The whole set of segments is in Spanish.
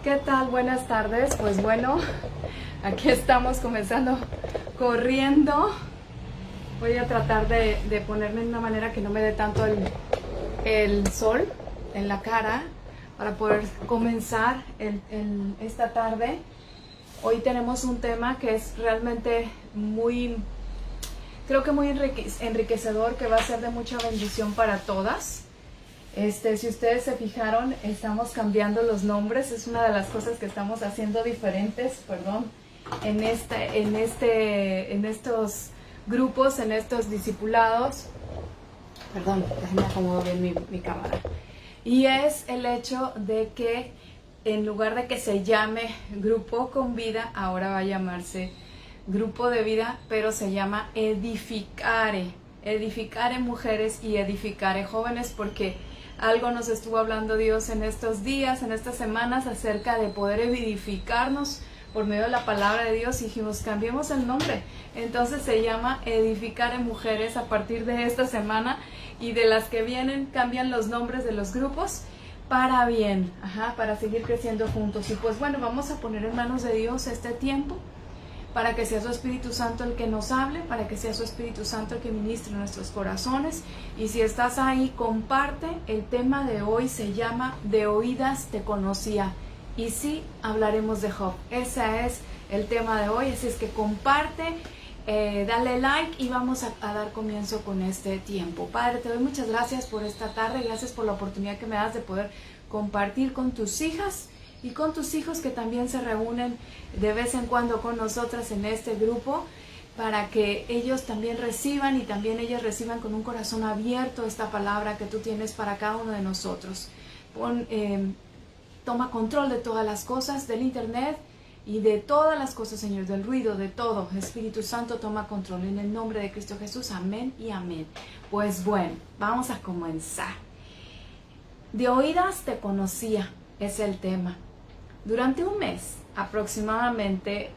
¿Qué tal? Buenas tardes. Pues bueno, aquí estamos comenzando corriendo. Voy a tratar de ponerme de una manera que no me dé tanto el sol en la cara para poder comenzar esta tarde. Hoy tenemos un tema que es realmente creo que muy enriquecedor, que va a ser de mucha bendición para todas. Si ustedes se fijaron, estamos cambiando los nombres. Es una de las cosas que estamos haciendo diferentes, en estos grupos, en estos discipulados. Perdón, déjenme acomodar bien mi cámara. Y es el hecho de que en lugar de que se llame Grupo con Vida, ahora va a llamarse Grupo de Vida, pero se llama Edificare. Edificare mujeres y Edificare jóvenes, porque algo nos estuvo hablando Dios en estos días, en estas semanas, acerca de poder edificarnos por medio de la palabra de Dios. Y dijimos, cambiemos el nombre. Entonces se llama Edificare Mujeres a partir de esta semana, y de las que vienen cambian los nombres de los grupos para bien, para seguir creciendo juntos. Y pues bueno, vamos a poner en manos de Dios este tiempo, para que sea su Espíritu Santo el que nos hable, para que sea su Espíritu Santo el que ministre en nuestros corazones. Y si estás ahí, comparte. El tema de hoy se llama De oídas te conocía. Y sí, hablaremos de Job. Ese es el tema de hoy, así es que comparte, dale like y vamos a dar comienzo con este tiempo. Padre, te doy muchas gracias por esta tarde, gracias por la oportunidad que me das de poder compartir con tus hijas y con tus hijos, que también se reúnen de vez en cuando con nosotras en este grupo, para que ellos también reciban y también ellas reciban con un corazón abierto esta palabra que tú tienes para cada uno de nosotros. Toma control de todas las cosas, del internet y de todas las cosas, Señor, del ruido, de todo. Espíritu Santo, toma control en el nombre de Cristo Jesús. Amén y amén. Pues bueno, vamos a comenzar. De oídas te conocía es el tema. Durante un mes aproximadamente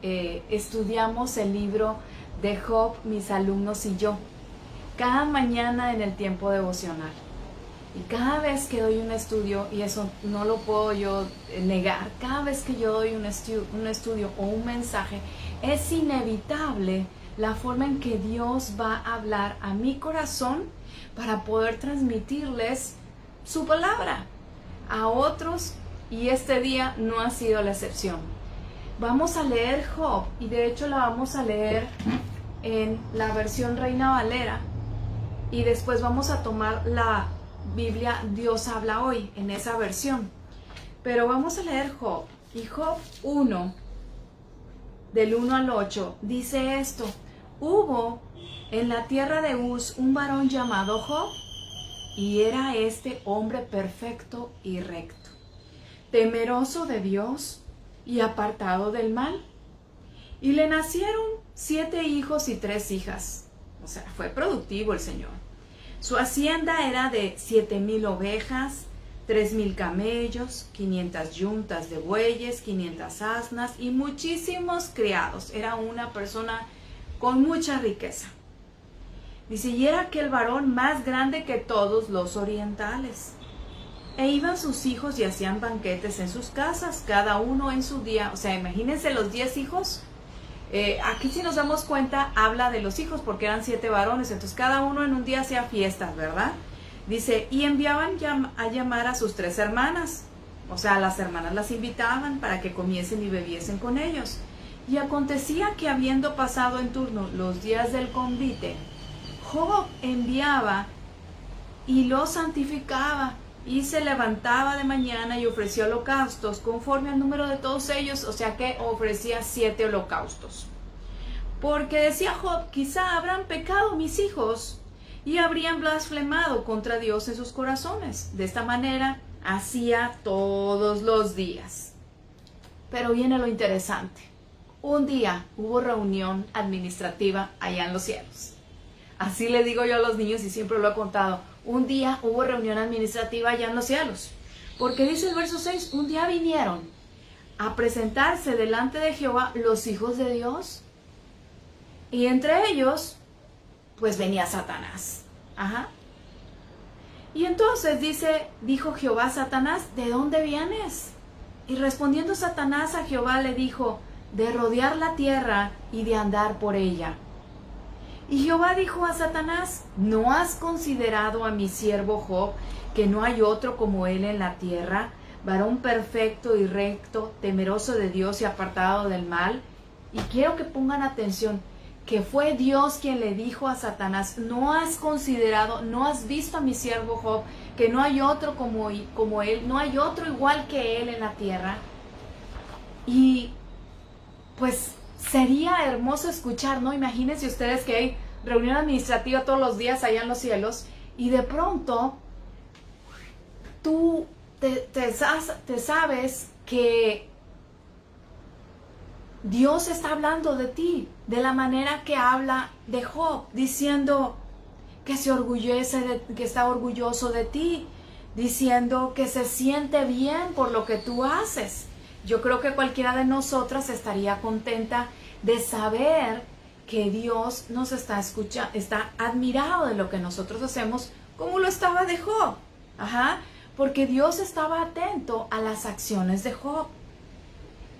estudiamos el libro de Job, mis alumnos y yo, cada mañana en el tiempo devocional. Y cada vez que doy un estudio, y eso no lo puedo yo negar, cada vez que yo doy un estudio o un mensaje, es inevitable la forma en que Dios va a hablar a mi corazón para poder transmitirles su palabra a otros. Y este día no ha sido la excepción. Vamos a leer Job, y de hecho la vamos a leer en la versión Reina Valera, y después vamos a tomar la Biblia Dios habla hoy en esa versión. Pero vamos a leer Job, y Job 1, del 1 al 8, dice esto: hubo en la tierra de Uz un varón llamado Job, y era este hombre perfecto y recto, temeroso de Dios y apartado del mal. Y le nacieron 7 hijos y 3 hijas. O sea, fue productivo el Señor. Su hacienda era de 7,000 ovejas, 3,000 camellos, 500 yuntas de bueyes, 500 asnas y muchísimos criados. Era una persona con mucha riqueza. Dice, y era aquel varón más grande que todos los orientales. E iban sus hijos y hacían banquetes en sus casas, cada uno en su día. O sea, imagínense los 10 hijos. Aquí, si nos damos cuenta, habla de los hijos porque eran 7 varones. Entonces cada uno en un día hacía fiestas, ¿verdad? Dice, y enviaban a llamar a sus 3 hermanas. O sea, las hermanas las invitaban para que comiesen y bebiesen con ellos. Y acontecía que, habiendo pasado en turno los días del convite, Job enviaba y los santificaba, y se levantaba de mañana y ofrecía holocaustos conforme al número de todos ellos. O sea que ofrecía 7 holocaustos. Porque decía Job, quizá habrán pecado mis hijos y habrían blasfemado contra Dios en sus corazones. De esta manera hacía todos los días. Pero viene lo interesante. Un día hubo reunión administrativa allá en los cielos. Así le digo yo a los niños y siempre lo he contado. Un día hubo reunión administrativa allá en los cielos. Porque dice el verso 6, un día vinieron a presentarse delante de Jehová los hijos de Dios. Y entre ellos, pues venía Satanás. Y entonces dijo Jehová a Satanás, ¿de dónde vienes? Y respondiendo Satanás a Jehová le dijo, de rodear la tierra y de andar por ella. Y Jehová dijo a Satanás, ¿no has considerado a mi siervo Job, que no hay otro como él en la tierra, varón perfecto y recto, temeroso de Dios y apartado del mal? Y quiero que pongan atención, que fue Dios quien le dijo a Satanás, ¿no has considerado, no has visto a mi siervo Job, que no hay otro como él, no hay otro igual que él en la tierra? Y pues sería hermoso escuchar, ¿no? Imagínense ustedes que hay reunión administrativa todos los días allá en los cielos y de pronto tú te sabes que Dios está hablando de ti de la manera que habla de Job, diciendo que se orgullece, que está orgulloso de ti, diciendo que se siente bien por lo que tú haces. Yo creo que cualquiera de nosotras estaría contenta de saber que Dios nos está escuchando, está admirado de lo que nosotros hacemos, como lo estaba de Job. Porque Dios estaba atento a las acciones de Job.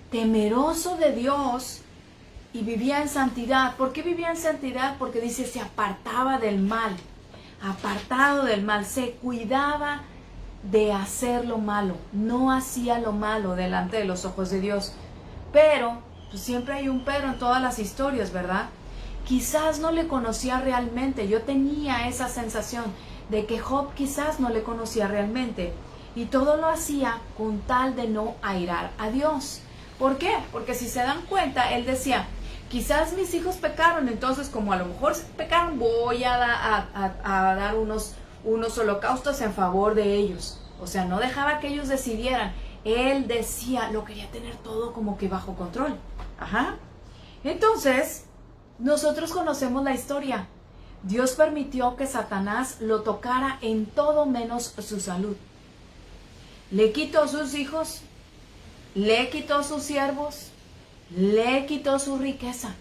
Temeroso de Dios y vivía en santidad. ¿Por qué vivía en santidad? Porque dice, se apartaba del mal. Apartado del mal, se cuidaba de hacer lo malo, no hacía lo malo delante de los ojos de Dios. Pero, pues siempre hay un pero en todas las historias, ¿verdad? Quizás no le conocía realmente. Yo tenía esa sensación de que Job quizás no le conocía realmente. Y todo lo hacía con tal de no airar a Dios. ¿Por qué? Porque si se dan cuenta, él decía, quizás mis hijos pecaron, entonces como a lo mejor pecaron, voy a dar unos holocaustos en favor de ellos. O sea, no dejaba que ellos decidieran. Él decía, lo quería tener todo como que bajo control. Entonces, nosotros conocemos la historia. Dios permitió que Satanás lo tocara en todo menos su salud. Le quitó sus hijos, le quitó sus siervos, le quitó su riqueza.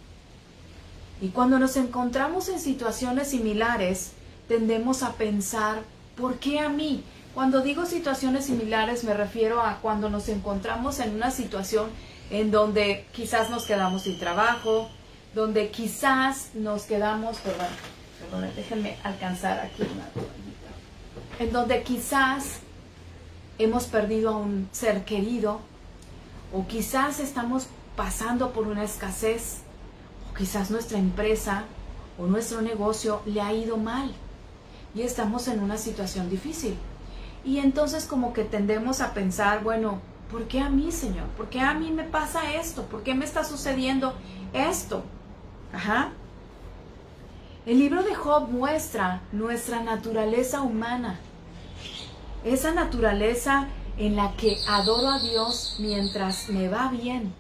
Y cuando nos encontramos en situaciones similares, tendemos a pensar, ¿por qué a mí? Cuando digo situaciones similares me refiero a cuando nos encontramos en una situación en donde quizás nos quedamos sin trabajo, donde quizás nos quedamos, perdón, déjenme alcanzar aquí una toallita, en donde quizás hemos perdido a un ser querido, o quizás estamos pasando por una escasez, o quizás nuestra empresa o nuestro negocio le ha ido mal y estamos en una situación difícil. Y entonces como que tendemos a pensar, bueno, ¿por qué a mí, Señor? ¿Por qué a mí me pasa esto? ¿Por qué me está sucediendo esto? El libro de Job muestra nuestra naturaleza humana, esa naturaleza en la que adoro a Dios mientras me va bien.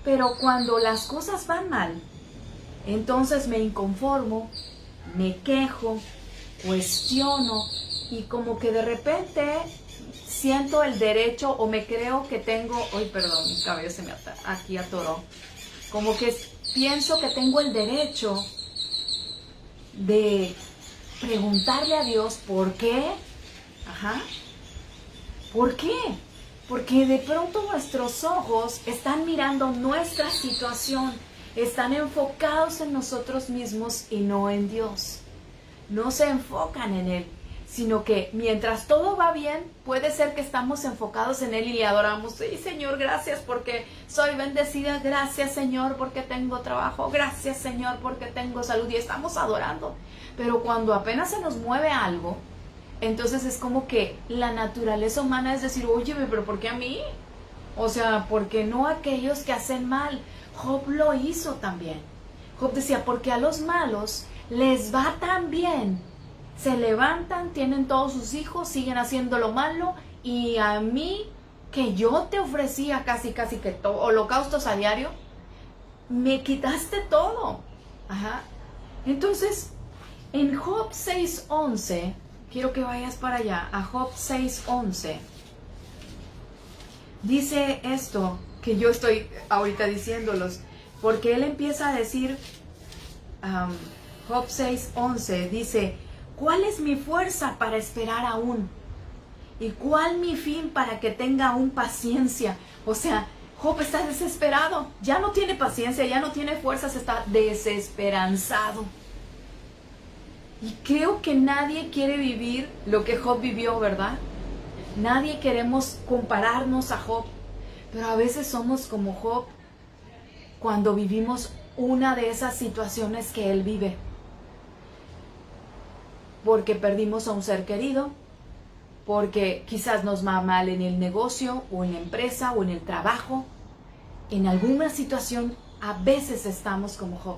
Pero cuando las cosas van mal, entonces me inconformo, me quejo, cuestiono y como que de repente siento el derecho o me creo que tengo, ay perdón, mi cabello se me aquí atoró, como que pienso que tengo el derecho de preguntarle a Dios ¿por qué? ¿Por qué? Porque de pronto nuestros ojos están mirando nuestra situación, están enfocados en nosotros mismos y no en Dios. No se enfocan en Él, sino que mientras todo va bien, puede ser que estamos enfocados en Él y le adoramos. Sí, Señor, gracias porque soy bendecida. Gracias, Señor, porque tengo trabajo. Gracias, Señor, porque tengo salud. Y estamos adorando. Pero cuando apenas se nos mueve algo, entonces es como que la naturaleza humana es decir, oye, pero ¿por qué a mí? O sea, ¿por qué no a aquellos que hacen mal? Job lo hizo también. Job decía, porque a los malos les va tan bien. Se levantan, tienen todos sus hijos, siguen haciendo lo malo, y a mí, que yo te ofrecía casi que holocaustos a diario, me quitaste todo. Entonces, en Job 6:11, quiero que vayas para allá, a Job 6:11, dice esto que yo estoy ahorita diciéndolos, porque él empieza a decir, Job 6:11 dice, ¿cuál es mi fuerza para esperar aún? ¿Y cuál mi fin para que tenga aún paciencia? O sea, Job está desesperado, ya no tiene paciencia, ya no tiene fuerzas, está desesperanzado. Y creo que nadie quiere vivir lo que Job vivió, ¿verdad? Nadie queremos compararnos a Job, pero a veces somos como Job cuando vivimos una de esas situaciones que él vive. Porque perdimos a un ser querido, porque quizás nos va mal en el negocio o en la empresa o en el trabajo. En alguna situación a veces estamos como Job,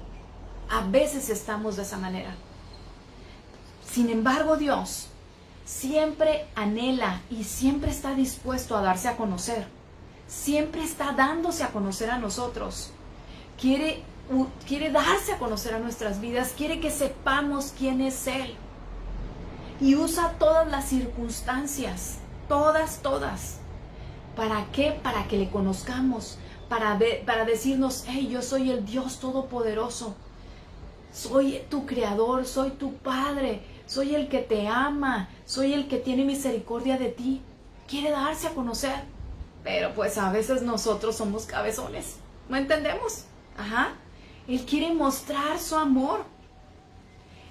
a veces estamos de esa manera. Sin embargo, Dios siempre anhela y siempre está dispuesto a darse a conocer. Siempre está dándose a conocer a nosotros. Quiere darse a conocer a nuestras vidas, quiere que sepamos quién es Él. Y usa todas las circunstancias, todas. ¿Para qué? Para que le conozcamos, para decirnos, hey, yo soy el Dios Todopoderoso, soy tu Creador, soy tu Padre, soy el que te ama, soy el que tiene misericordia de ti. Quiere darse a conocer, pero pues a veces nosotros somos cabezones, ¿no entendemos? Él quiere mostrar su amor.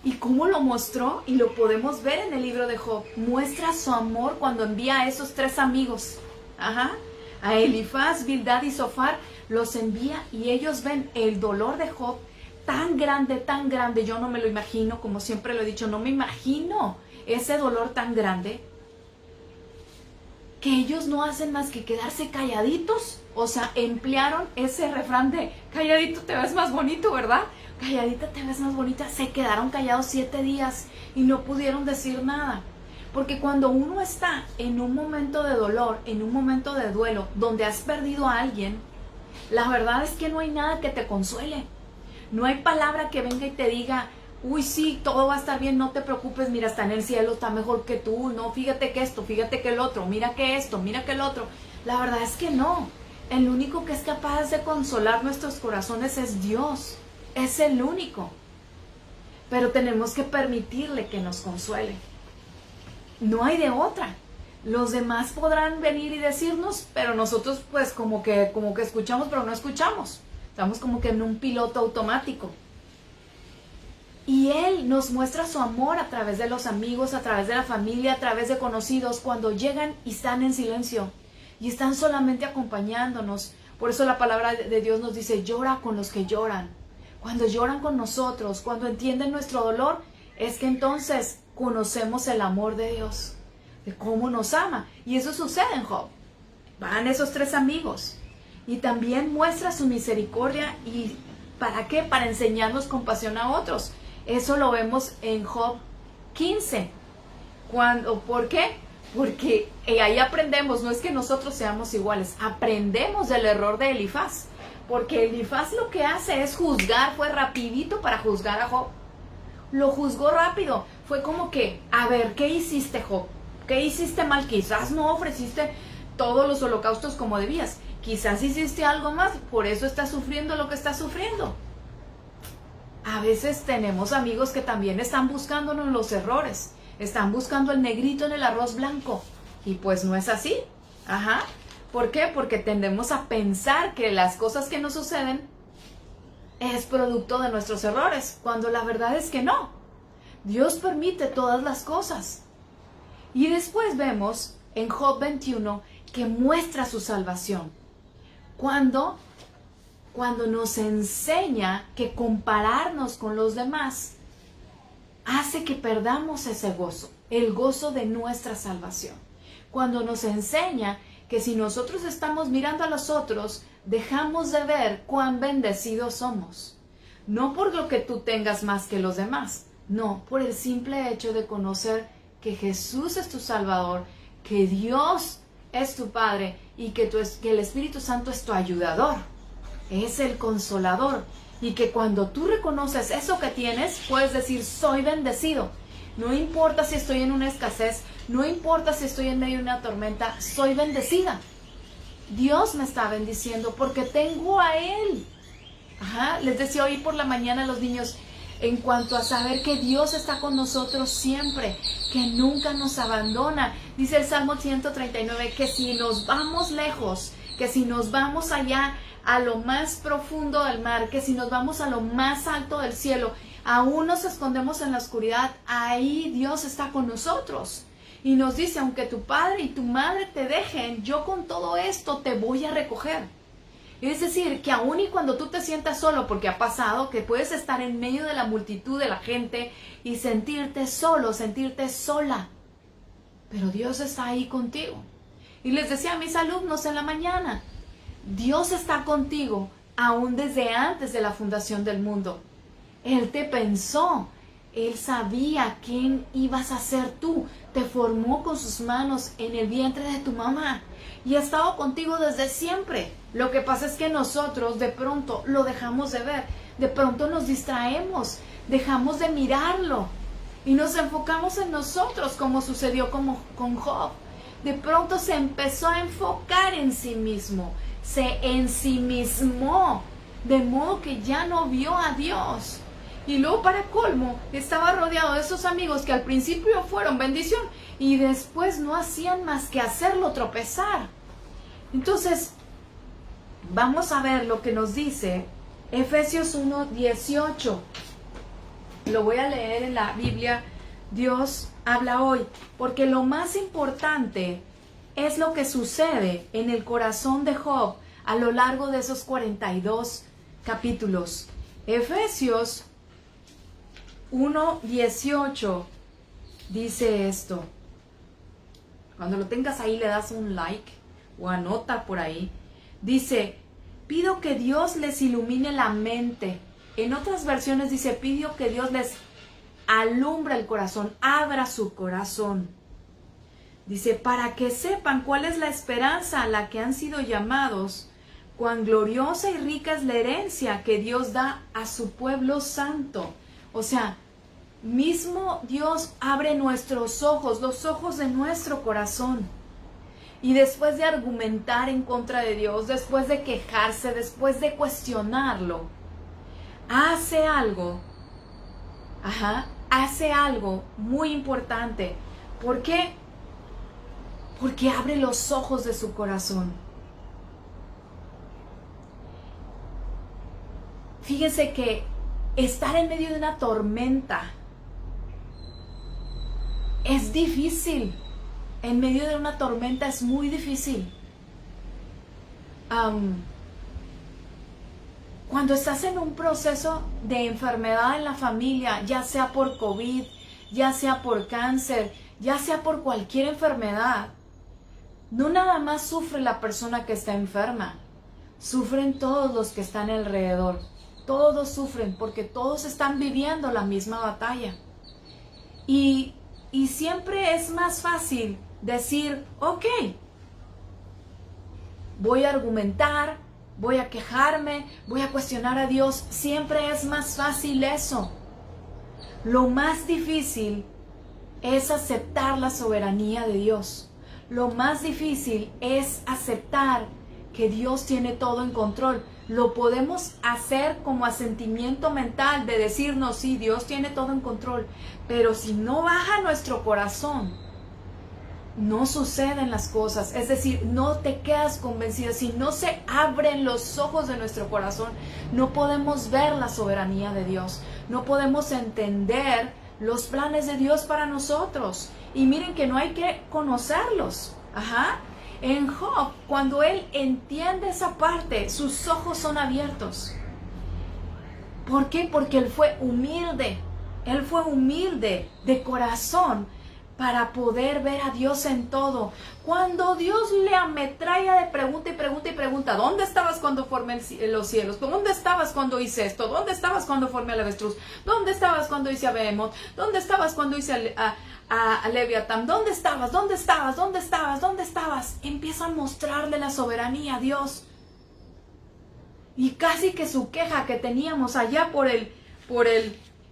¿Y cómo lo mostró? Y lo podemos ver en el libro de Job. Muestra su amor cuando envía a esos 3 amigos. A Elifaz, Bildad y Zofar los envía y ellos ven el dolor de Job tan grande. Yo no me lo imagino, como siempre lo he dicho, no me imagino ese dolor tan grande, que ellos no hacen más que quedarse calladitos. O sea, emplearon ese refrán de calladito te ves más bonito, ¿verdad? Calladita te ves más bonita. Se quedaron callados 7 días y no pudieron decir nada. Porque cuando uno está en un momento de dolor, en un momento de duelo, donde has perdido a alguien, la verdad es que no hay nada que te consuele. No hay palabra que venga y te diga, uy, sí, todo va a estar bien, no te preocupes, mira, está en el cielo, está mejor que tú, no, fíjate que esto, fíjate que el otro, mira que esto, mira que el otro. La verdad es que no. El único que es capaz de consolar nuestros corazones es Dios. Es el único. Pero tenemos que permitirle que nos consuele. No hay de otra. Los demás podrán venir y decirnos, pero nosotros pues como que escuchamos, pero no escuchamos. Estamos como que en un piloto automático. Y Él nos muestra su amor a través de los amigos, a través de la familia, a través de conocidos, cuando llegan y están en silencio y están solamente acompañándonos. Por eso la palabra de Dios nos dice, llora con los que lloran. Cuando lloran con nosotros, cuando entienden nuestro dolor, es que entonces conocemos el amor de Dios, de cómo nos ama. Y eso sucede en Job. Van esos 3 amigos y también muestra su misericordia. ¿Y para qué? Para enseñarnos compasión a otros. Eso lo vemos en Job 15. ¿Por qué? Porque ahí aprendemos, no es que nosotros seamos iguales, aprendemos del error de Elifaz. Porque Elifaz lo que hace es juzgar, fue rapidito para juzgar a Job. Lo juzgó rápido, fue como que, a ver, ¿qué hiciste, Job? ¿Qué hiciste mal? Quizás no ofreciste todos los holocaustos como debías. Quizás hiciste algo más, por eso estás sufriendo lo que estás sufriendo. A veces tenemos amigos que también están buscándonos los errores. Están buscando el negrito en el arroz blanco. Y pues no es así. ¿Por qué? Porque tendemos a pensar que las cosas que nos suceden es producto de nuestros errores, cuando la verdad es que no. Dios permite todas las cosas. Y después vemos en Job 21 que muestra su salvación. Cuando nos enseña que compararnos con los demás hace que perdamos ese gozo, el gozo de nuestra salvación. Cuando nos enseña que si nosotros estamos mirando a los otros, dejamos de ver cuán bendecidos somos. No por lo que tú tengas más que los demás, no, por el simple hecho de conocer que Jesús es tu Salvador, que Dios es tu Padre y que el Espíritu Santo es tu ayudador, es el consolador. Y que cuando tú reconoces eso que tienes, puedes decir, soy bendecido. No importa si estoy en una escasez, no importa si estoy en medio de una tormenta, soy bendecida. Dios me está bendiciendo porque tengo a Él. Les decía hoy por la mañana a los niños, en cuanto a saber que Dios está con nosotros siempre, que nunca nos abandona. Dice el Salmo 139 que si nos vamos lejos, que si nos vamos allá a lo más profundo del mar, que si nos vamos a lo más alto del cielo, aún nos escondemos en la oscuridad, ahí Dios está con nosotros. Y nos dice, aunque tu padre y tu madre te dejen, yo con todo esto te voy a recoger. Es decir, que aún y cuando tú te sientas solo, porque ha pasado que puedes estar en medio de la multitud de la gente y sentirte solo, sentirte sola, pero Dios está ahí contigo. Y les decía a mis alumnos en la mañana, Dios está contigo aún desde antes de la fundación del mundo. Él te pensó, Él sabía quién ibas a ser tú, te formó con sus manos en el vientre de tu mamá y ha estado contigo desde siempre. Lo que pasa es que nosotros de pronto lo dejamos de ver, de pronto nos distraemos, dejamos de mirarlo y nos enfocamos en nosotros, como sucedió con Job. De pronto se empezó a enfocar en sí mismo, se ensimismó, de modo que ya no vio a Dios. Y luego, para colmo, estaba rodeado de esos amigos que al principio fueron bendición y después no hacían más que hacerlo tropezar. Entonces, vamos a ver lo que nos dice Efesios 1:18. Lo voy a leer en la Biblia Dios habla hoy, porque lo más importante es lo que sucede en el corazón de Job a lo largo de esos 42 capítulos. Efesios 1:18 dice esto. Cuando lo tengas ahí le das un like o anota por ahí. Dice, pido que Dios les ilumine la mente. En otras versiones dice, pido que Dios les alumbre el corazón, abra su corazón. Dice, para que sepan cuál es la esperanza a la que han sido llamados, cuán gloriosa y rica es la herencia que Dios da a su pueblo santo. O sea, mismo Dios abre nuestros ojos, los ojos de nuestro corazón. Y después de argumentar en contra de Dios, después de quejarse, después de cuestionarlo, hace algo muy importante. ¿Por qué? Porque abre los ojos de su corazón. Fíjense que estar en medio de una tormenta es difícil. En medio de una tormenta es muy difícil. Cuando estás en un proceso de enfermedad en la familia, ya sea por COVID, ya sea por cáncer, ya sea por cualquier enfermedad, no nada más sufre la persona que está enferma, sufren todos los que están alrededor. Todos sufren porque todos están viviendo la misma batalla. Y siempre es más fácil decir, ok, voy a argumentar, voy a quejarme, voy a cuestionar a Dios. Siempre es más fácil eso. Lo más difícil es aceptar la soberanía de Dios. Lo más difícil es aceptar que Dios tiene todo en control. Lo podemos hacer como asentimiento mental de decirnos, sí, Dios tiene todo en control. Pero si no baja nuestro corazón, no suceden las cosas. Es decir, no te quedas convencida. Si no se abren los ojos de nuestro corazón, no podemos ver la soberanía de Dios. No podemos entender los planes de Dios para nosotros. Y miren que no hay que conocerlos. En Job, cuando él entiende esa parte, sus ojos son abiertos. ¿Por qué? Porque él fue humilde. Él fue humilde de corazón para poder ver a Dios en todo. Cuando Dios le ametralla de pregunta y pregunta y pregunta, ¿dónde estabas cuando formé los cielos? ¿Dónde estabas cuando hice esto? ¿Dónde estabas cuando formé al avestruz? ¿Dónde estabas cuando hice a Behemoth? ¿Dónde estabas cuando hice a Leviatán? ¿Dónde estabas? ¿Dónde estabas? ¿Dónde estabas? ¿Dónde estabas? Empieza a mostrarle la soberanía a Dios. Y casi que su queja que teníamos allá por el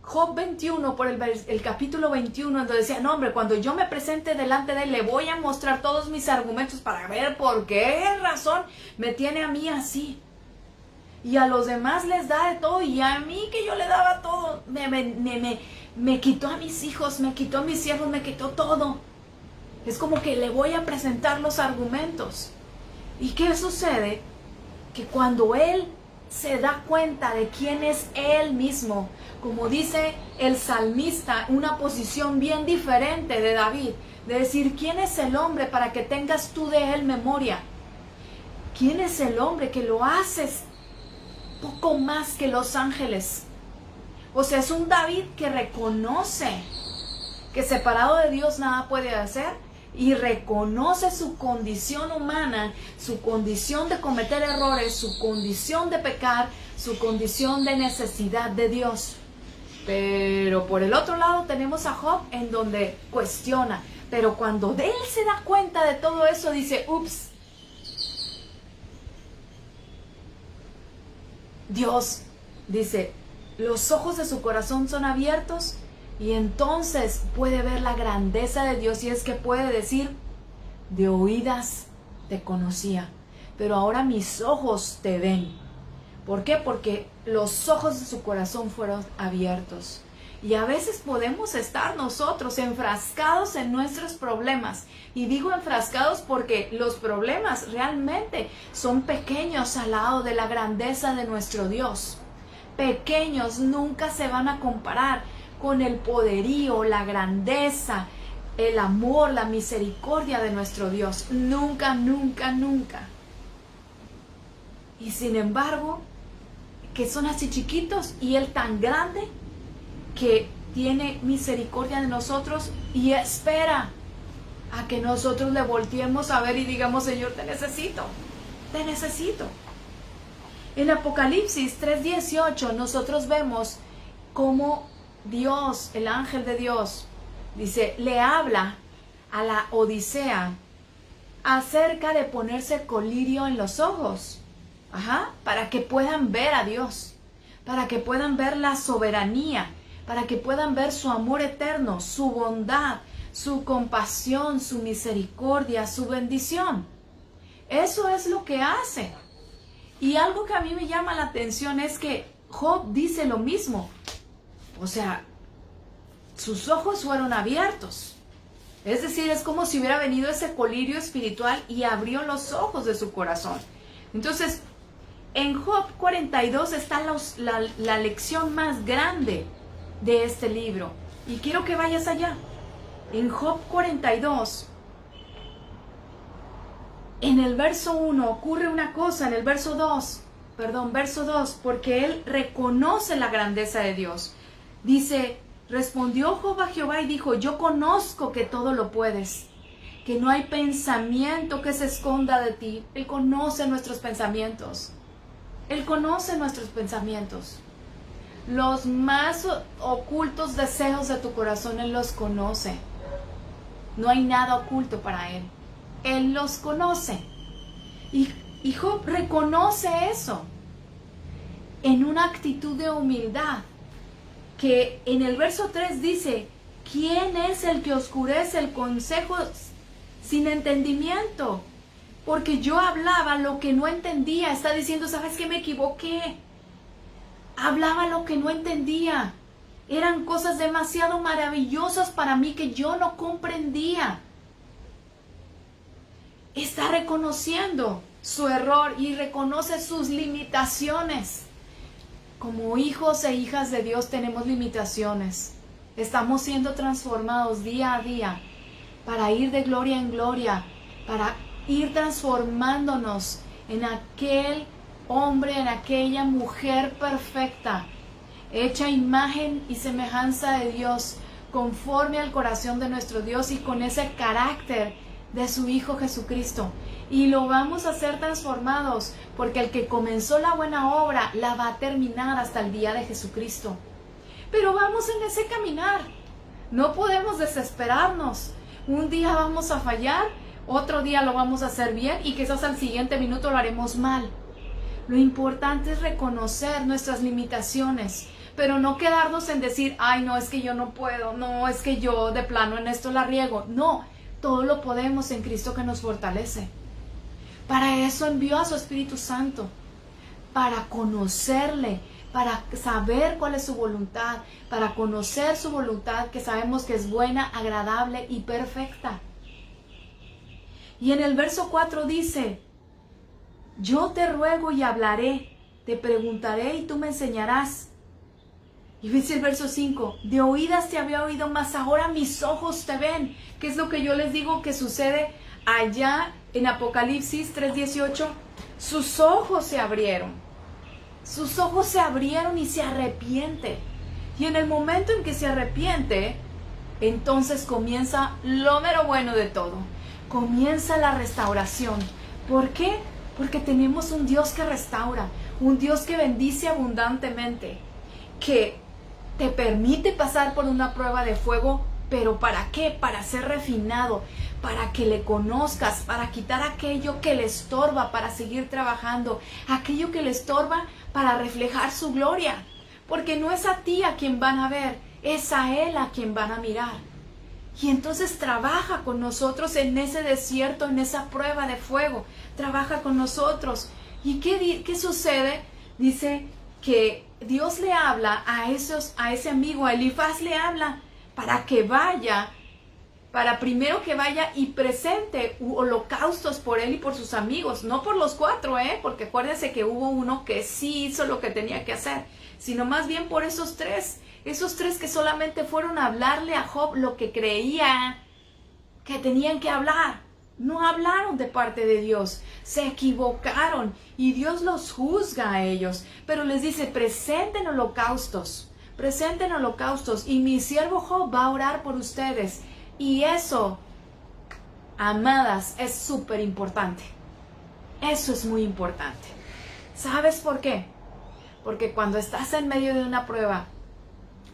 Job 21, por el capítulo 21, donde decía, no hombre, cuando yo me presente delante de él, le voy a mostrar todos mis argumentos para ver por qué razón me tiene a mí así. y a los demás les da de todo, y a mí que yo le daba todo, me quitó a mis hijos, me quitó a mis siervos, me quitó todo. Es como que le voy a presentar los argumentos. ¿Y qué sucede? Que cuando él se da cuenta de quién es él mismo, como dice el salmista, una posición bien diferente de David, de decir, ¿quién es el hombre para que tengas tú de él memoria? ¿Quién es el hombre que lo haces poco más que los ángeles? O sea, es un David que reconoce que separado de Dios nada puede hacer, y reconoce su condición humana, su condición de cometer errores, su condición de pecar, su condición de necesidad de Dios. Pero por el otro lado tenemos a Job, en donde cuestiona, pero cuando él se da cuenta de todo eso, dice, ups, Dios, dice, los ojos de su corazón son abiertos, y entonces puede ver la grandeza de Dios, y es que puede decir, de oídas te conocía, pero ahora mis ojos te ven. ¿Por qué? Porque los ojos de su corazón fueron abiertos. Y a veces podemos estar nosotros enfrascados en nuestros problemas. Y digo enfrascados porque los problemas realmente son pequeños al lado de la grandeza de nuestro Dios. Pequeños, nunca se van a comparar con el poderío, la grandeza, el amor, la misericordia de nuestro Dios. Nunca, nunca, nunca. Y sin embargo, que son así chiquitos, y Él tan grande, que tiene misericordia de nosotros y espera a que nosotros le volteemos a ver y digamos, Señor, te necesito, te necesito. En Apocalipsis 3:18 nosotros vemos cómo Dios, el ángel de Dios, dice, le habla a la Odisea acerca de ponerse colirio en los ojos, para que puedan ver a Dios, para que puedan ver la soberanía, para que puedan ver su amor eterno, su bondad, su compasión, su misericordia, su bendición. Eso es lo que hace. Y algo que a mí me llama la atención es que Job dice lo mismo. O sea, sus ojos fueron abiertos. Es decir, es como si hubiera venido ese colirio espiritual y abrió los ojos de su corazón. Entonces, en Job 42 está la lección más grande de este libro. Y quiero que vayas allá. En Job 42, en el verso 1 ocurre una cosa, en el verso 2, porque él reconoce la grandeza de Dios. Dice, respondió Job a Jehová y dijo, yo conozco que todo lo puedes, que no hay pensamiento que se esconda de ti. Él conoce nuestros pensamientos. Él conoce nuestros pensamientos. Los más ocultos deseos de tu corazón, Él los conoce. No hay nada oculto para Él. Él los conoce. Y Job reconoce eso en una actitud de humildad. Que en el verso 3 dice, ¿quién es el que oscurece el consejo sin entendimiento? Porque yo hablaba lo que no entendía. Está diciendo, ¿sabes qué? Me equivoqué. Hablaba lo que no entendía. Eran cosas demasiado maravillosas para mí que yo no comprendía. Está reconociendo su error y reconoce sus limitaciones. Como hijos e hijas de Dios tenemos limitaciones. Estamos siendo transformados día a día para ir de gloria en gloria, para ir transformándonos en aquel hombre, en aquella mujer perfecta, hecha imagen y semejanza de Dios, conforme al corazón de nuestro Dios y con ese carácter de su Hijo Jesucristo. Y lo vamos a ser transformados, porque el que comenzó la buena obra la va a terminar hasta el día de Jesucristo. Pero vamos en ese caminar. No podemos desesperarnos. Un día vamos a fallar, otro día lo vamos a hacer bien y quizás al siguiente minuto lo haremos mal. Lo importante es reconocer nuestras limitaciones, pero no quedarnos en decir, ay, no, es que yo no puedo, no, es que yo de plano en esto la riego. No, todo lo podemos en Cristo que nos fortalece. Para eso envió a su Espíritu Santo, para conocerle, para saber cuál es su voluntad, para conocer su voluntad que sabemos que es buena, agradable y perfecta. Y en el verso 4 dice, yo te ruego y hablaré, te preguntaré y tú me enseñarás. Y dice el verso 5, de oídas te había oído, mas ahora mis ojos te ven. ¿Qué es lo que yo les digo que sucede allá en Apocalipsis 3:18? Sus ojos se abrieron. Sus ojos se abrieron y se arrepiente. Y en el momento en que se arrepiente, entonces comienza lo mero bueno de todo. Comienza la restauración. ¿Por qué? Porque tenemos un Dios que restaura, un Dios que bendice abundantemente, que te permite pasar por una prueba de fuego, pero ¿para qué? Para ser refinado, para que le conozcas, para quitar aquello que le estorba, para seguir trabajando, aquello que le estorba para reflejar su gloria, porque no es a ti a quien van a ver, es a Él a quien van a mirar. Y entonces trabaja con nosotros en ese desierto, en esa prueba de fuego, trabaja con nosotros. ¿Y qué sucede? Dice que Dios le habla a ese amigo, a Elifaz le habla para que vaya, para primero que vaya y presente holocaustos por él y por sus amigos, no por los 4, porque acuérdense que hubo uno que sí hizo lo que tenía que hacer, sino más bien por esos 3 que solamente fueron a hablarle a Job lo que creía que tenían que hablar. No hablaron de parte de Dios, se equivocaron y Dios los juzga a ellos, pero les dice, presenten holocaustos y mi siervo Job va a orar por ustedes. Y eso, amadas, es súper importante. Eso es muy importante. ¿Sabes por qué? Porque cuando estás en medio de una prueba,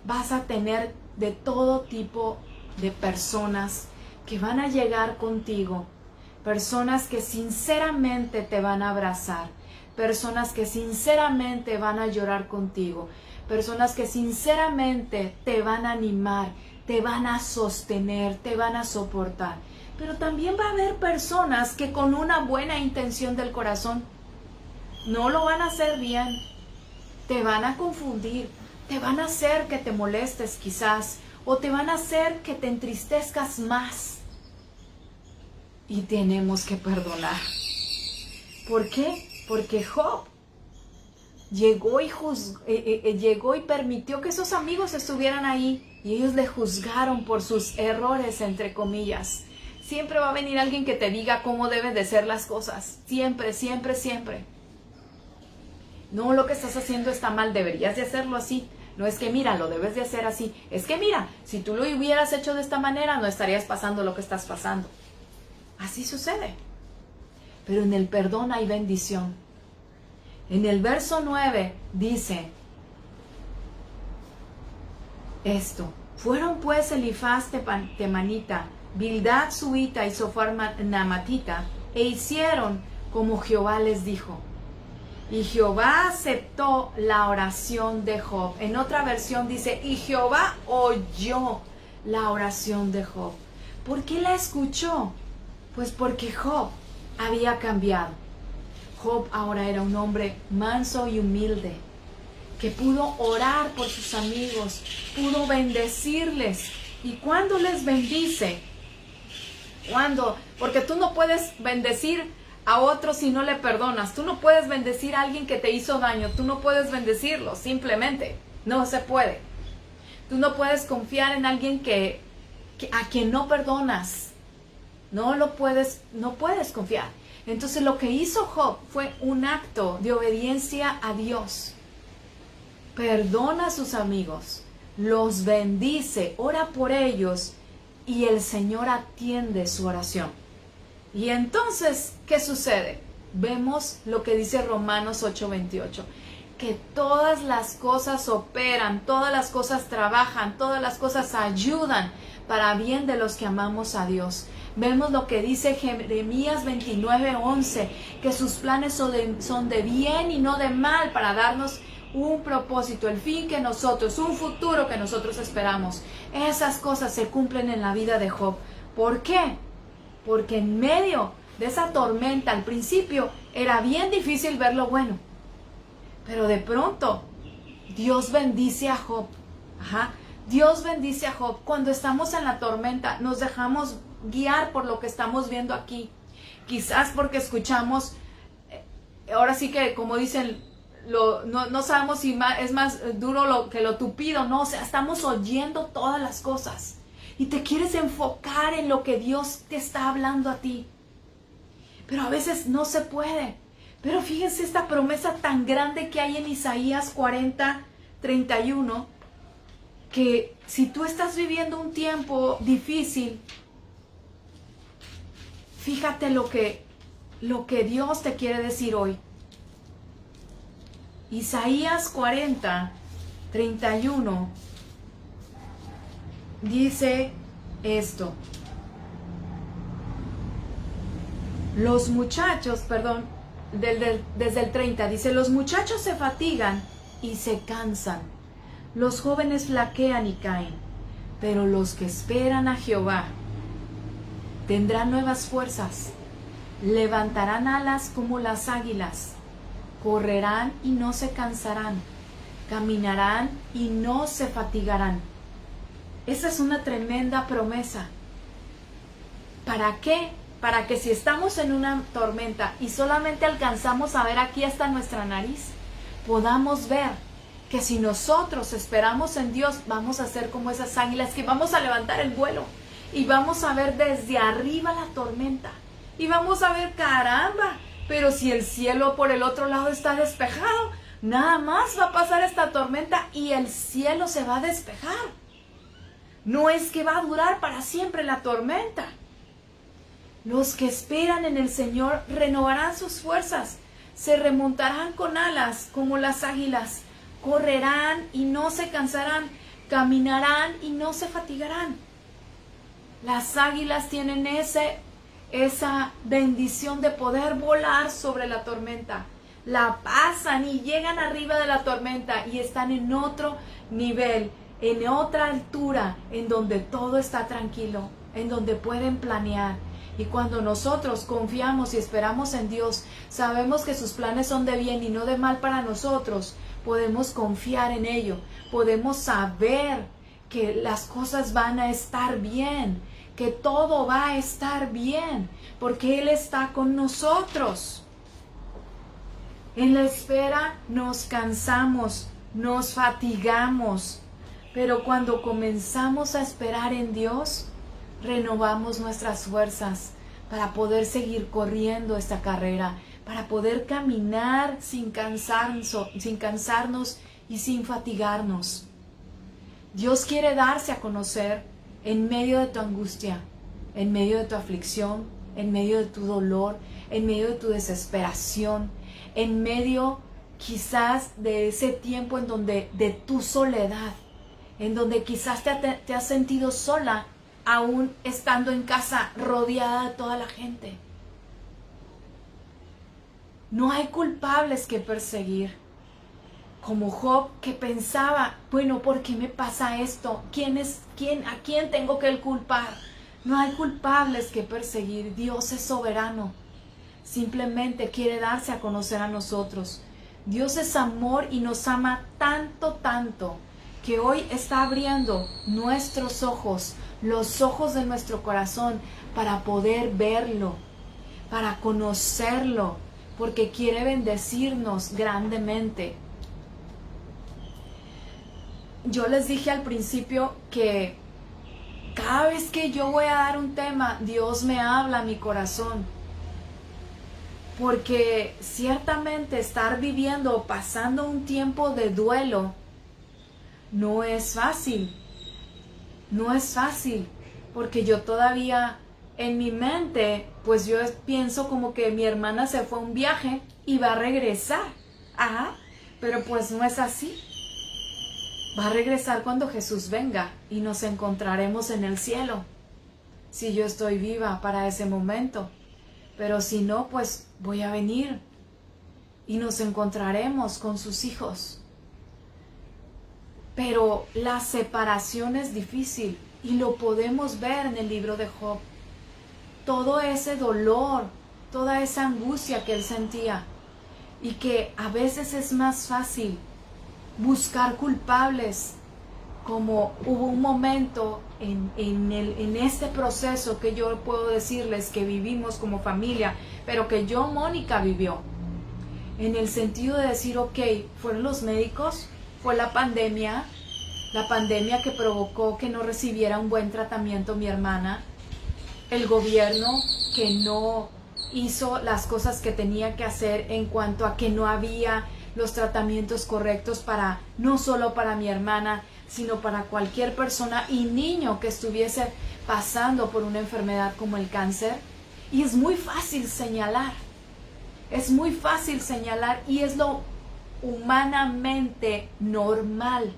vas a tener de todo tipo de personas que van a llegar contigo, personas que sinceramente te van a abrazar, personas que sinceramente van a llorar contigo, personas que sinceramente te van a animar, te van a sostener, te van a soportar. Pero también va a haber personas que con una buena intención del corazón no lo van a hacer bien, te van a confundir, te van a hacer que te molestes quizás, o te van a hacer que te entristezcas más. Y tenemos que perdonar. ¿Por qué? Porque Job llegó y permitió que esos amigos estuvieran ahí y ellos le juzgaron por sus errores, entre comillas. Siempre va a venir alguien que te diga cómo deben de ser las cosas. Siempre, siempre, siempre. No, lo que estás haciendo está mal, deberías de hacerlo así. No es que mira, lo debes de hacer así. Es que mira, si tú lo hubieras hecho de esta manera, no estarías pasando lo que estás pasando. Así sucede. Pero en el perdón hay bendición. En el verso 9 dice esto. Fueron pues Elifaz temanita, Bildad suita y Sofar namatita, e hicieron como Jehová les dijo. Y Jehová aceptó la oración de Job. En otra versión dice, y Jehová oyó la oración de Job. ¿Por qué la escuchó? Pues porque Job había cambiado. Job ahora era un hombre manso y humilde, que pudo orar por sus amigos, pudo bendecirles. ¿Y cuándo les bendice? ¿Cuándo? Porque tú no puedes bendecir a otro si no le perdonas. Tú no puedes bendecir a alguien que te hizo daño. Tú no puedes bendecirlo, simplemente. No se puede. Tú no puedes confiar en alguien a quien no perdonas. No puedes confiar. Entonces lo que hizo Job fue un acto de obediencia a Dios. Perdona a sus amigos, los bendice, ora por ellos y el Señor atiende su oración. Y entonces, ¿qué sucede? Vemos lo que dice Romanos 8:28, que todas las cosas operan, todas las cosas trabajan, todas las cosas ayudan para bien de los que amamos a Dios. Vemos lo que dice Jeremías 29:11, que sus planes son de bien y no de mal, para darnos un propósito, el fin que nosotros, un futuro que nosotros esperamos. Esas cosas se cumplen en la vida de Job. ¿Por qué? Porque en medio de esa tormenta, al principio, era bien difícil ver lo bueno. Pero de pronto, Dios bendice a Job. Ajá. Dios bendice a Job. Cuando estamos en la tormenta, nos dejamos guiar por lo que estamos viendo aquí. Quizás porque escuchamos, ahora sí que como dicen, no sabemos si es más duro que lo tupido, no, o sea, estamos oyendo todas las cosas. Y te quieres enfocar en lo que Dios te está hablando a ti. Pero a veces no se puede. Pero fíjense esta promesa tan grande que hay en Isaías 40:31, que si tú estás viviendo un tiempo difícil, fíjate lo que Dios te quiere decir hoy. Isaías 40:31 dice esto. Los muchachos, desde el 30, dice, los muchachos se fatigan y se cansan. Los jóvenes flaquean y caen, pero los que esperan a Jehová tendrán nuevas fuerzas, levantarán alas como las águilas, correrán y no se cansarán, caminarán y no se fatigarán. Esa es una tremenda promesa. ¿Para qué? Para que si estamos en una tormenta y solamente alcanzamos a ver aquí hasta nuestra nariz, podamos ver que si nosotros esperamos en Dios, vamos a ser como esas águilas que vamos a levantar el vuelo y vamos a ver desde arriba la tormenta y vamos a ver, caramba, pero si el cielo por el otro lado está despejado, nada más va a pasar esta tormenta y el cielo se va a despejar. No es que va a durar para siempre la tormenta. Los que esperan en el Señor renovarán sus fuerzas, se remontarán con alas como las águilas, correrán y no se cansarán, caminarán y no se fatigarán. Las águilas tienen esa bendición de poder volar sobre la tormenta. La pasan y llegan arriba de la tormenta y están en otro nivel, en otra altura, en donde todo está tranquilo, en donde pueden planear. Y cuando nosotros confiamos y esperamos en Dios, sabemos que sus planes son de bien y no de mal para nosotros, podemos confiar en ello, podemos saber que las cosas van a estar bien, que todo va a estar bien, porque Él está con nosotros. En la espera nos cansamos, nos fatigamos, pero cuando comenzamos a esperar en Dios, renovamos nuestras fuerzas para poder seguir corriendo esta carrera, para poder caminar sin cansarnos y sin fatigarnos. Dios quiere darse a conocer en medio de tu angustia, en medio de tu aflicción, en medio de tu dolor, en medio de tu desesperación, en medio quizás de ese tiempo en donde de tu soledad, en donde quizás te has sentido sola, aún estando en casa rodeada de toda la gente. No hay culpables que perseguir. Como Job, que pensaba, bueno, ¿por qué me pasa esto? ¿A quién tengo que culpar? No hay culpables que perseguir. Dios es soberano. Simplemente quiere darse a conocer a nosotros. Dios es amor y nos ama tanto, tanto, que hoy está abriendo nuestros ojos, los ojos de nuestro corazón, para poder verlo, para conocerlo, porque quiere bendecirnos grandemente. Yo les dije al principio que cada vez que yo voy a dar un tema, Dios me habla a mi corazón. Porque ciertamente estar viviendo o pasando un tiempo de duelo no es fácil. No es fácil, porque yo todavía en mi mente, pues yo pienso como que mi hermana se fue a un viaje y va a regresar. Ajá, pero pues no es así. Va a regresar cuando Jesús venga y nos encontraremos en el cielo, si yo estoy viva para ese momento. Pero si no, pues voy a venir y nos encontraremos con sus hijos. Pero la separación es difícil y lo podemos ver en el libro de Job. Todo ese dolor, toda esa angustia que él sentía. y que a veces es más fácil buscar culpables, como hubo un momento en este proceso que yo puedo decirles que vivimos como familia, pero que yo, Mónica, vivió, en el sentido de decir, ok, fueron los médicos, fue la pandemia que provocó que no recibiera un buen tratamiento mi hermana, el gobierno que no hizo las cosas que tenía que hacer en cuanto a que no había los tratamientos correctos para, no solo para mi hermana, sino para cualquier persona y niño que estuviese pasando por una enfermedad como el cáncer. Y es muy fácil señalar, y es lo humanamente normal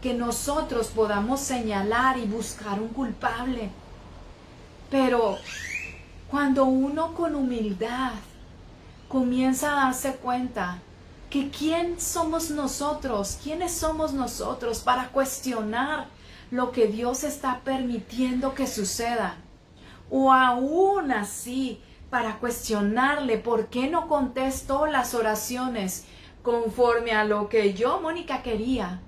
que nosotros podamos señalar y buscar un culpable. Pero cuando uno con humildad comienza a darse cuenta que quiénes somos nosotros para cuestionar lo que Dios está permitiendo que suceda, o aún así para cuestionarle por qué no contestó las oraciones conforme a lo que yo, Mónica, quería.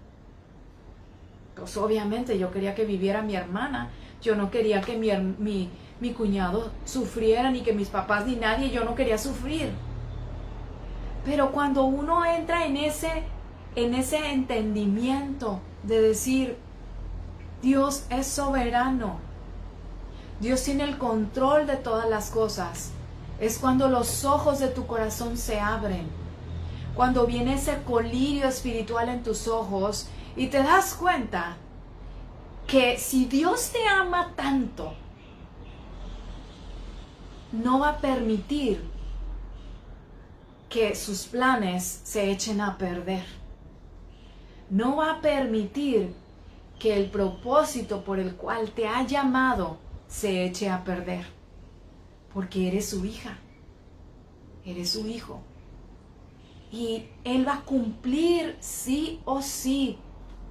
Pues obviamente yo quería que viviera mi hermana, yo no quería que mi cuñado sufriera, ni que mis papás, ni nadie, yo no quería sufrir. Pero cuando uno entra en ese entendimiento de decir, Dios es soberano, Dios tiene el control de todas las cosas, es cuando los ojos de tu corazón se abren, cuando viene ese colirio espiritual en tus ojos y te das cuenta que si Dios te ama tanto, no va a permitir que sus planes se echen a perder. No va a permitir que el propósito por el cual te ha llamado se eche a perder. Porque eres su hija, eres su hijo. Y Él va a cumplir sí o sí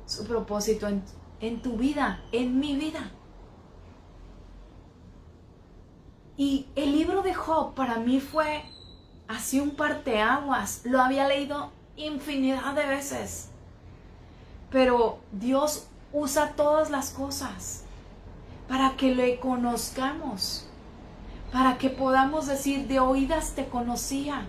su propósito en tu vida, en mi vida. Y el libro de Job para mí fue así un parteaguas. Lo había leído infinidad de veces. Pero Dios usa todas las cosas para que le conozcamos, para que podamos decir, de oídas te conocía,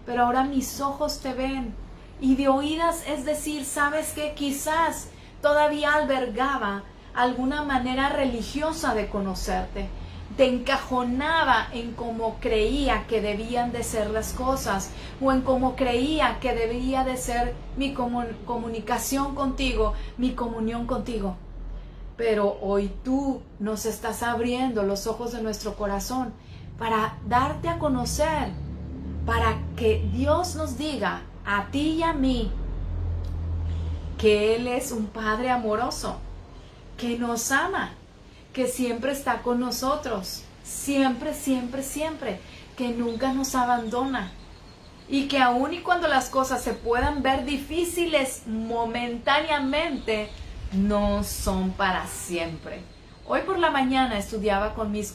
pero ahora mis ojos te ven. Y de oídas es decir, sabes que quizás todavía albergaba alguna manera religiosa de conocerte, te encajonaba en cómo creía que debían de ser las cosas, o en cómo creía que debía de ser mi comunicación contigo, mi comunión contigo. Pero hoy tú nos estás abriendo los ojos de nuestro corazón para darte a conocer, para que Dios nos diga a ti y a mí que Él es un Padre amoroso, que nos ama, que siempre está con nosotros, siempre, siempre, siempre, que nunca nos abandona, y que aun y cuando las cosas se puedan ver difíciles momentáneamente, no son para siempre. Hoy por la mañana estudiaba con mis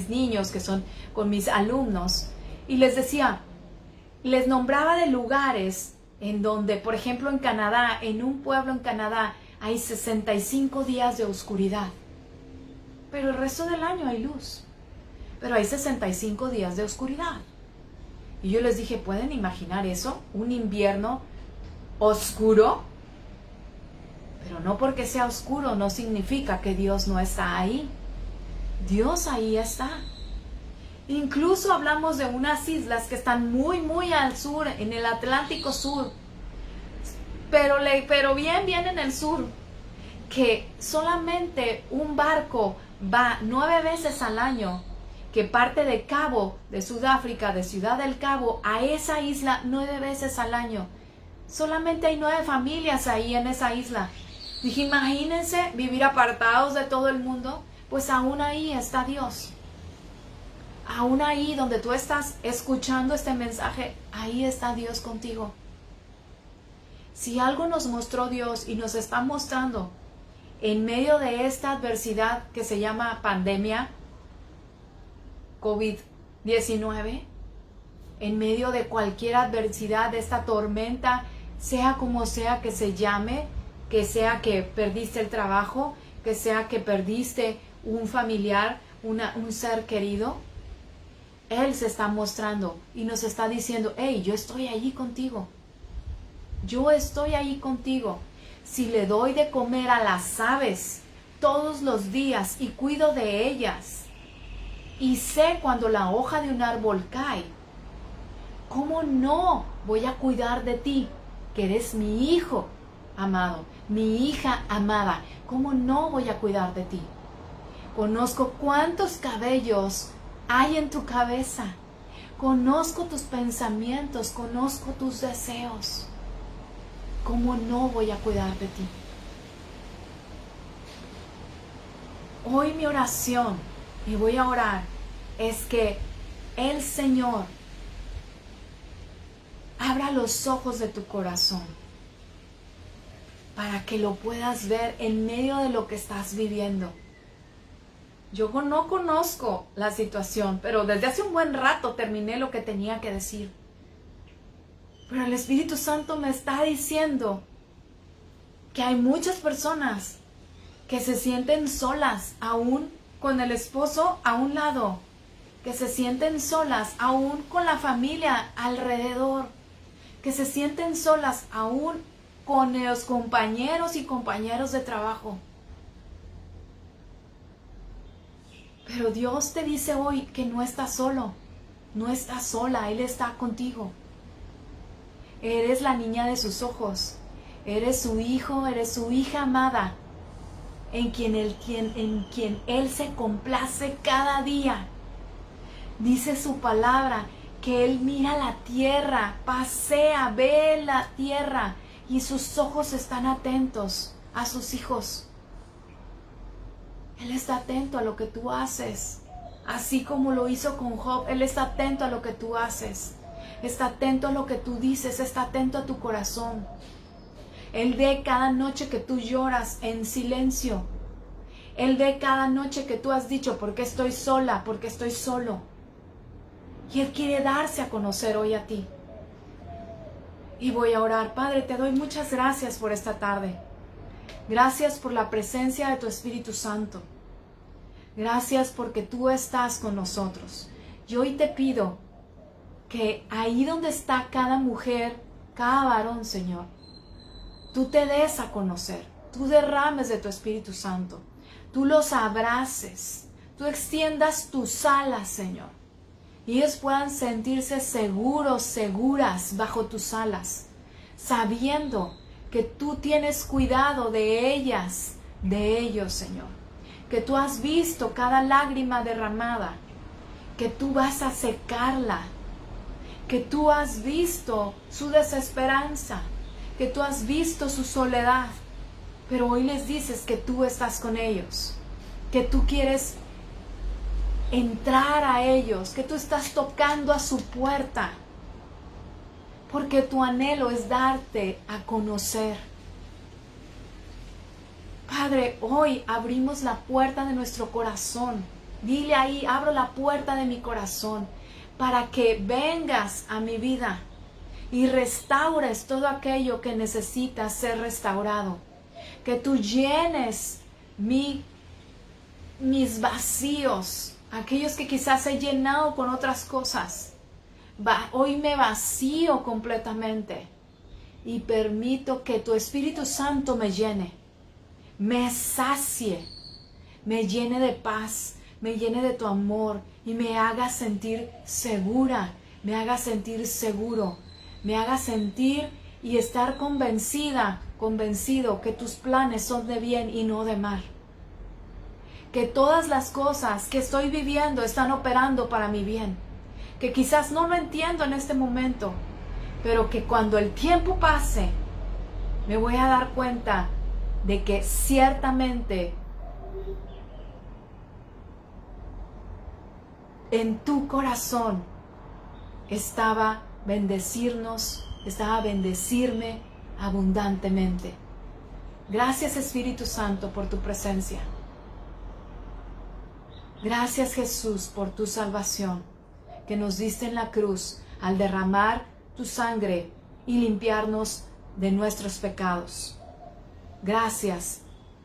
niños, que son con mis alumnos, y les decía, les nombraba de lugares en donde, por ejemplo, en Canadá, en un pueblo en Canadá, hay 65 días de oscuridad. Pero el resto del año hay luz. Pero hay 65 días de oscuridad. Y yo les dije, ¿pueden imaginar eso? Un invierno oscuro. Pero no porque sea oscuro no significa que Dios no está ahí. Dios ahí está. Incluso hablamos de unas islas que están muy, muy al sur, en el Atlántico Sur. Pero bien en el sur. Que solamente un barco va 9 veces al año, que parte de Cabo, de Sudáfrica, de Ciudad del Cabo, a esa isla 9 veces al año. Solamente hay 9 familias ahí en esa isla. Dije, imagínense vivir apartados de todo el mundo. Pues aún ahí está Dios. Aún ahí donde tú estás escuchando este mensaje, ahí está Dios contigo. Si algo nos mostró Dios y nos está mostrando en medio de esta adversidad que se llama pandemia, COVID-19, en medio de cualquier adversidad, de esta tormenta, sea como sea que se llame, que sea que perdiste el trabajo, que sea que perdiste un familiar, un ser querido. Él se está mostrando y nos está diciendo, hey, yo estoy allí contigo. Yo estoy ahí contigo. Si le doy de comer a las aves todos los días y cuido de ellas, y sé cuando la hoja de un árbol cae, ¿cómo no voy a cuidar de ti, que eres mi hijo amado, mi hija amada? ¿Cómo no voy a cuidar de ti? Conozco cuántos cabellos hay en tu cabeza. Conozco tus pensamientos, conozco tus deseos. ¿Cómo no voy a cuidar de ti? Hoy mi oración, y voy a orar, es que el Señor abra los ojos de tu corazón para que lo puedas ver en medio de lo que estás viviendo. Yo no conozco la situación, pero desde hace un buen rato terminé lo que tenía que decir. Pero el Espíritu Santo me está diciendo que hay muchas personas que se sienten solas, aún con el esposo a un lado, que se sienten solas aún con la familia alrededor, que se sienten solas aún con los compañeros y compañeros de trabajo. Pero Dios te dice hoy que no estás solo, no estás sola, Él está contigo. Eres la niña de sus ojos, eres su hijo, eres su hija amada, en quien Él se complace cada día. Dice su palabra que Él mira la tierra, pasea, ve la tierra y sus ojos están atentos a sus hijos. Él está atento a lo que tú haces, así como lo hizo con Job. Él está atento a lo que tú haces, está atento a lo que tú dices, está atento a tu corazón. Él ve cada noche que tú lloras en silencio. Él ve cada noche que tú has dicho, ¿por qué estoy sola? ¿Por qué estoy solo? Y Él quiere darse a conocer hoy a ti. Y voy a orar. Padre, te doy muchas gracias por esta tarde. Gracias por la presencia de tu Espíritu Santo. Gracias porque tú estás con nosotros. Y hoy te pido que ahí donde está cada mujer, cada varón, Señor, tú te des a conocer, tú derrames de tu Espíritu Santo, tú los abraces, tú extiendas tus alas, Señor, y ellos puedan sentirse seguros, seguras bajo tus alas, sabiendo que tú tienes cuidado de ellas, de ellos, Señor, que tú has visto cada lágrima derramada, que tú vas a secarla, que tú has visto su desesperanza, que tú has visto su soledad, pero hoy les dices que tú estás con ellos, que tú quieres entrar a ellos, que tú estás tocando a su puerta, porque tu anhelo es darte a conocer. Padre, hoy abrimos la puerta de nuestro corazón. Dile ahí, abro la puerta de mi corazón para que vengas a mi vida y restaures todo aquello que necesita ser restaurado. Que tú llenes mis vacíos, aquellos que quizás he llenado con otras cosas. Hoy me vacío completamente y permito que tu Espíritu Santo me llene, me sacie, me llene de paz, me llene de tu amor y me haga sentir segura, me haga sentir seguro, me haga sentir y estar convencido que tus planes son de bien y no de mal. Que todas las cosas que estoy viviendo están operando para mi bien. Que quizás no lo entiendo en este momento, pero que cuando el tiempo pase, me voy a dar cuenta de que ciertamente en tu corazón estaba bendecirme abundantemente. Gracias, Espíritu Santo, por tu presencia. Gracias, Jesús, por tu salvación que nos diste en la cruz al derramar tu sangre y limpiarnos de nuestros pecados. Gracias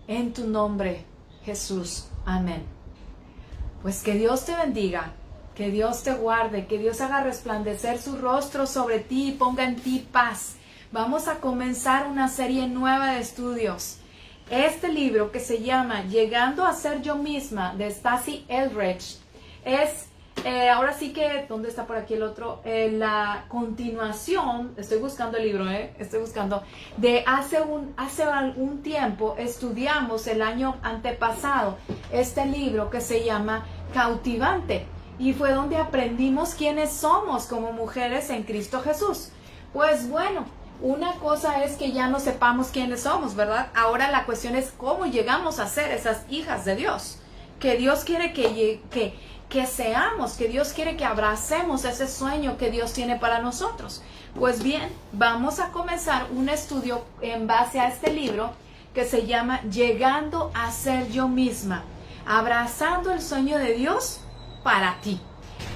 en tu nombre, Jesús. Amén. Pues que Dios te bendiga, que Dios te guarde, que Dios haga resplandecer su rostro sobre ti y ponga en ti paz. Vamos a comenzar una serie nueva de estudios. Este libro, que se llama Llegando a ser yo misma, de Stasi Eldredge, es, ahora sí que, ¿dónde está por aquí el otro? La continuación, estoy buscando el libro, de hace algún tiempo estudiamos el año antepasado este libro que se llama Cautivante, y fue donde aprendimos quiénes somos como mujeres en Cristo Jesús. Pues bueno, una cosa es que ya no sepamos quiénes somos, ¿verdad? Ahora la cuestión es cómo llegamos a ser esas hijas de Dios, que Dios quiere que seamos, que Dios quiere que abracemos ese sueño que Dios tiene para nosotros. Pues bien, vamos a comenzar un estudio en base a este libro que se llama Llegando a ser yo misma, abrazando el sueño de Dios para ti.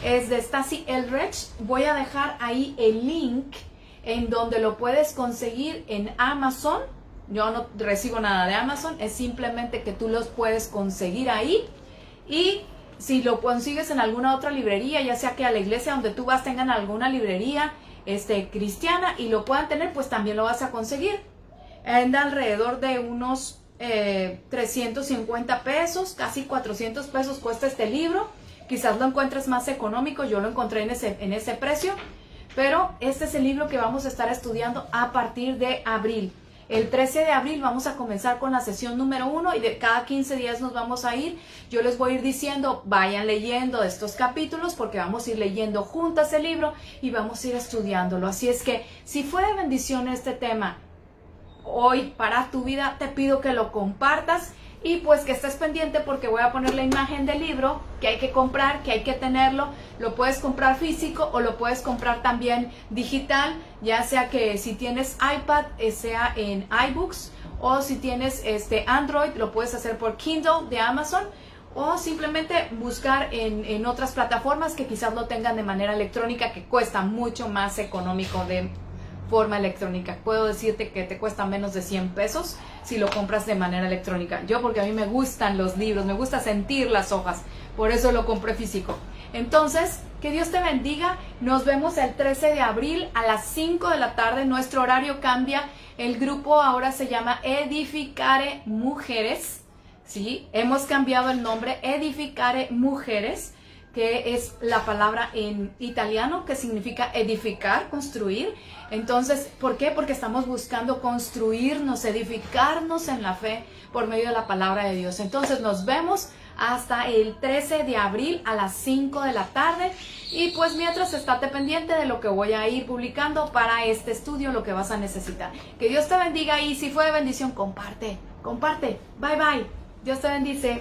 Es de Stasi Eldredge. Voy a dejar ahí el link en donde lo puedes conseguir en Amazon. Yo no recibo nada de Amazon, es simplemente que tú los puedes conseguir ahí. Y si lo consigues en alguna otra librería, ya sea que a la iglesia donde tú vas tengan alguna librería cristiana y lo puedan tener, pues también lo vas a conseguir. Anda alrededor de unos 350 pesos, casi 400 pesos cuesta este libro. Quizás lo encuentres más económico, yo lo encontré en ese precio. Pero este es el libro que vamos a estar estudiando a partir de abril. El 13 de abril vamos a comenzar con la sesión número 1 y de cada 15 días nos vamos a ir. Yo les voy a ir diciendo, vayan leyendo estos capítulos porque vamos a ir leyendo juntas el libro y vamos a ir estudiándolo. Así es que si fue de bendición este tema hoy para tu vida, te pido que lo compartas. Y pues que estés pendiente porque voy a poner la imagen del libro que hay que comprar, que hay que tenerlo. Lo puedes comprar físico o lo puedes comprar también digital, ya sea que si tienes iPad, sea en iBooks, o si tienes Android, lo puedes hacer por Kindle de Amazon, o simplemente buscar en otras plataformas que quizás lo tengan de manera electrónica, que cuesta mucho más económico de forma electrónica. Puedo decirte que te cuesta menos de 100 pesos si lo compras de manera electrónica. Yo, porque a mí me gustan los libros, me gusta sentir las hojas, por eso lo compré físico. Entonces, que Dios te bendiga. Nos vemos el 13 de abril a las 5 de la tarde. Nuestro horario cambia. El grupo ahora se llama Edificare Mujeres. ¿Sí? Hemos cambiado el nombre, Edificare Mujeres, que es la palabra en italiano que significa edificar, construir. Entonces, ¿por qué? Porque estamos buscando construirnos, edificarnos en la fe por medio de la palabra de Dios. Entonces, nos vemos hasta el 13 de abril a las 5 de la tarde. Y pues mientras, estate pendiente de lo que voy a ir publicando para este estudio, lo que vas a necesitar. Que Dios te bendiga y si fue de bendición, comparte. Bye bye. Dios te bendice.